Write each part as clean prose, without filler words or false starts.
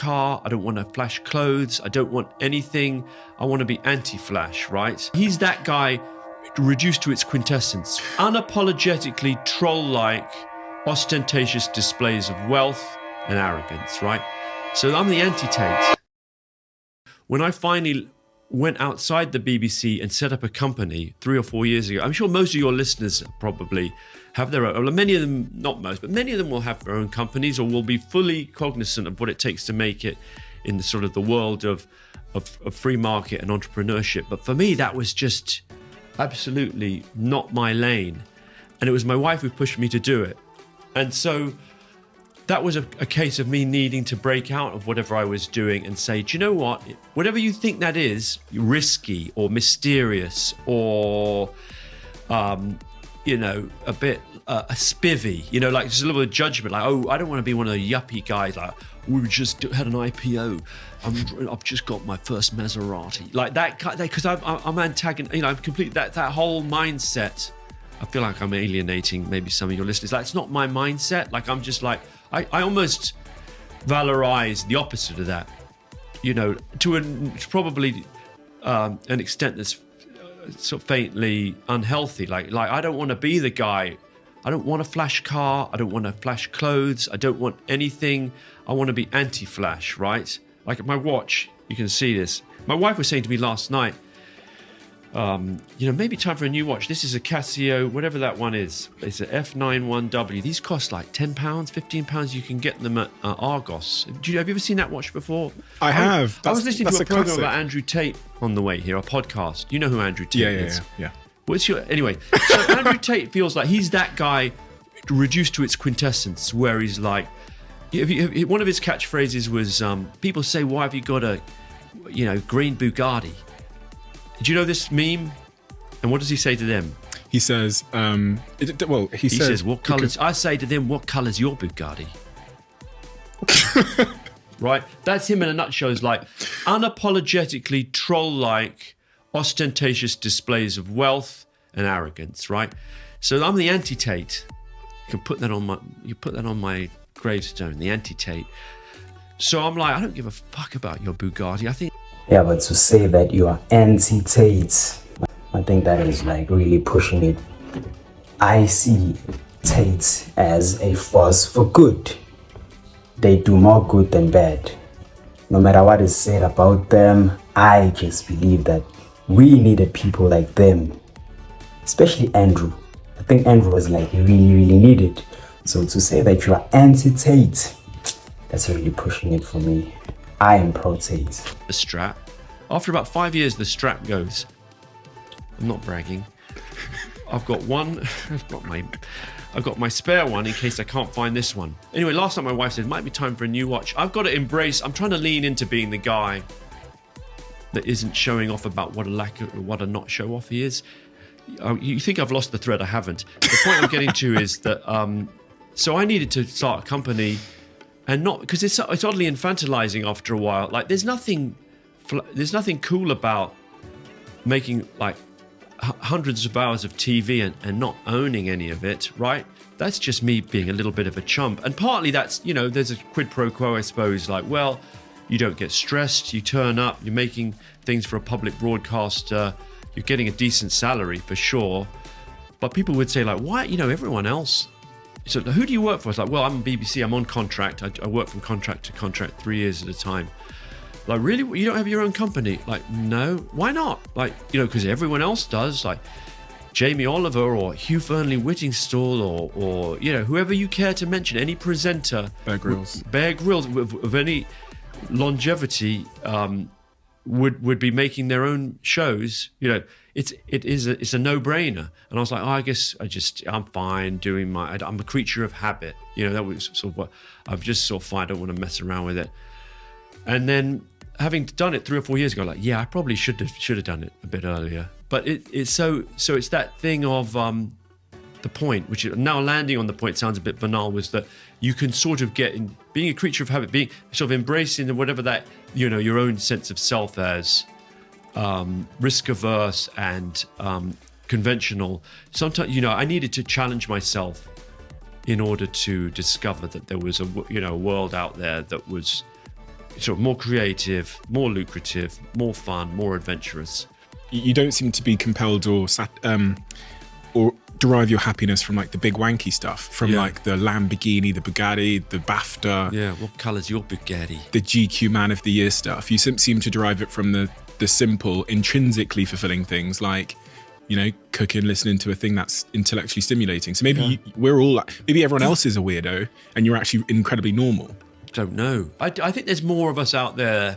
car. I don't want to flash clothes. I don't want anything. I want to be anti-flash, right? He's that guy reduced to its quintessence. Unapologetically troll-like, ostentatious displays of wealth and arrogance, right? So I'm the anti-Tate. When I finally went outside the BBC and set up a company 3 or 4 years ago, I'm sure most of your listeners probably have their own, many of them, not most, but many of them will have their own companies or will be fully cognizant of what it takes to make it in the sort of the world of free market and entrepreneurship. But for me, that was just absolutely not my lane. And it was my wife who pushed me to do it. And so that was a case of me needing to break out of whatever I was doing and say, do you know what? Whatever you think that is, risky or mysterious or, a bit a spivvy, like just a little bit of judgment, like, oh, I don't want to be one of the yuppie guys, like, we just had an IPO. I've just got my first Maserati. Like that, because I'm antagonist, I'm complete that whole mindset. I feel like I'm alienating maybe some of your listeners. Like, it's not my mindset. Like, I'm just like, I almost valorize the opposite of that, to probably an extent that's sort of faintly unhealthy. Like I don't want to be the guy. I don't want a flash car. I don't want to flash clothes. I don't want anything. I want to be anti-flash, right? Like my watch, you can see this. My wife was saying to me last night, maybe time for a new watch. This is a Casio, whatever that one is. It's an F91W. These cost like £10, £15. You can get them at Argos. Have you ever seen that watch before? I have. I was listening to a program about Andrew Tate on the way here, a podcast. You know who Andrew Tate is? Yeah. Anyway, so Andrew Tate feels like he's that guy reduced to its quintessence, where he's like, one of his catchphrases was, people say, why have you got a, green Bugatti? Do you know this meme? And what does he say to them? He says, he says, what colours? I say to them, what colour's your Bugatti? Right? That's him in a nutshell. It's like unapologetically troll-like, ostentatious displays of wealth and arrogance, right? So I'm the anti-Tate. You put that on my gravestone, the anti-Tate. So I'm like, I don't give a fuck about your Bugatti. I think. Yeah, but to say that you are anti-Tate, I think that is like really pushing it. I see Tate as a force for good. They do more good than bad. No matter what is said about them, I just believe that we needed people like them, especially Andrew. I think Andrew was like really, really needed. So to say that you are anti-Tate, that's really pushing it for me. I am pro-Tate. The strap. After about 5 years, the strap goes. I'm not bragging. I've got one. I've got my spare one in case I can't find this one. Anyway, last night my wife said, it might be time for a new watch. I've got to embrace, I'm trying to lean into being the guy that isn't showing off about what a not show off he is. You think I've lost the thread? I haven't. The point I'm getting to is that, so I needed to start a company and not, because it's oddly infantilizing after a while. Like there's nothing cool about making like hundreds of hours of TV and not owning any of it, right? That's just me being a little bit of a chump. And partly that's, there's a quid pro quo, I suppose, like, well, you don't get stressed, you turn up, you're making things for a public broadcaster, you're getting a decent salary for sure. But people would say like, why, everyone else. So who do you work for? It's like, well, I'm BBC, I'm on contract. I work from contract to contract 3 years at a time. Like, really? You don't have your own company? Like, no. Why not? Like, because everyone else does. Like Jamie Oliver or Hugh Fearnley-Whittingstall or whoever you care to mention, any presenter. Bear Grylls of any longevity would be making their own shows. It's a no-brainer. And I was like, I guess I'm fine doing I'm a creature of habit. That was sort of what I've just sort of fine. I don't want to mess around with it. And then having done it 3 or 4 years ago, like, yeah, I probably should have done it a bit earlier. But it's so it's that thing of the point, which now landing on the point sounds a bit banal, was that you can sort of get in being a creature of habit, being sort of embracing whatever that, your own sense of self as risk averse and conventional. Sometimes, I needed to challenge myself in order to discover that there was a world out there that was sort of more creative, more lucrative, more fun, more adventurous. You don't seem to be compelled or derive your happiness from like the big wanky stuff, from like the Lamborghini, the Bugatti, the BAFTA. Yeah, what colour's your Bugatti? The GQ Man of the Year stuff. You seem to derive it from the simple, intrinsically fulfilling things like, you know, cooking, listening to a thing that's intellectually stimulating. So maybe maybe everyone else is a weirdo and you're actually incredibly normal. Don't know. I think there's more of us out there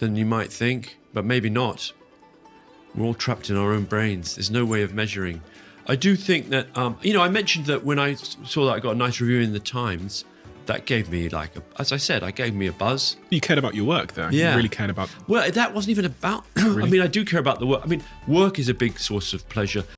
than you might think, but maybe not. We're all trapped in our own brains. There's no way of measuring. I do think that, I mentioned that when I saw that I got a nice review in the Times, that gave me as I said, it gave me a buzz. You cared about your work though. Yeah. You really cared about. Well, that wasn't even about, Really? I mean, I do care about the work. I mean, work is a big source of pleasure.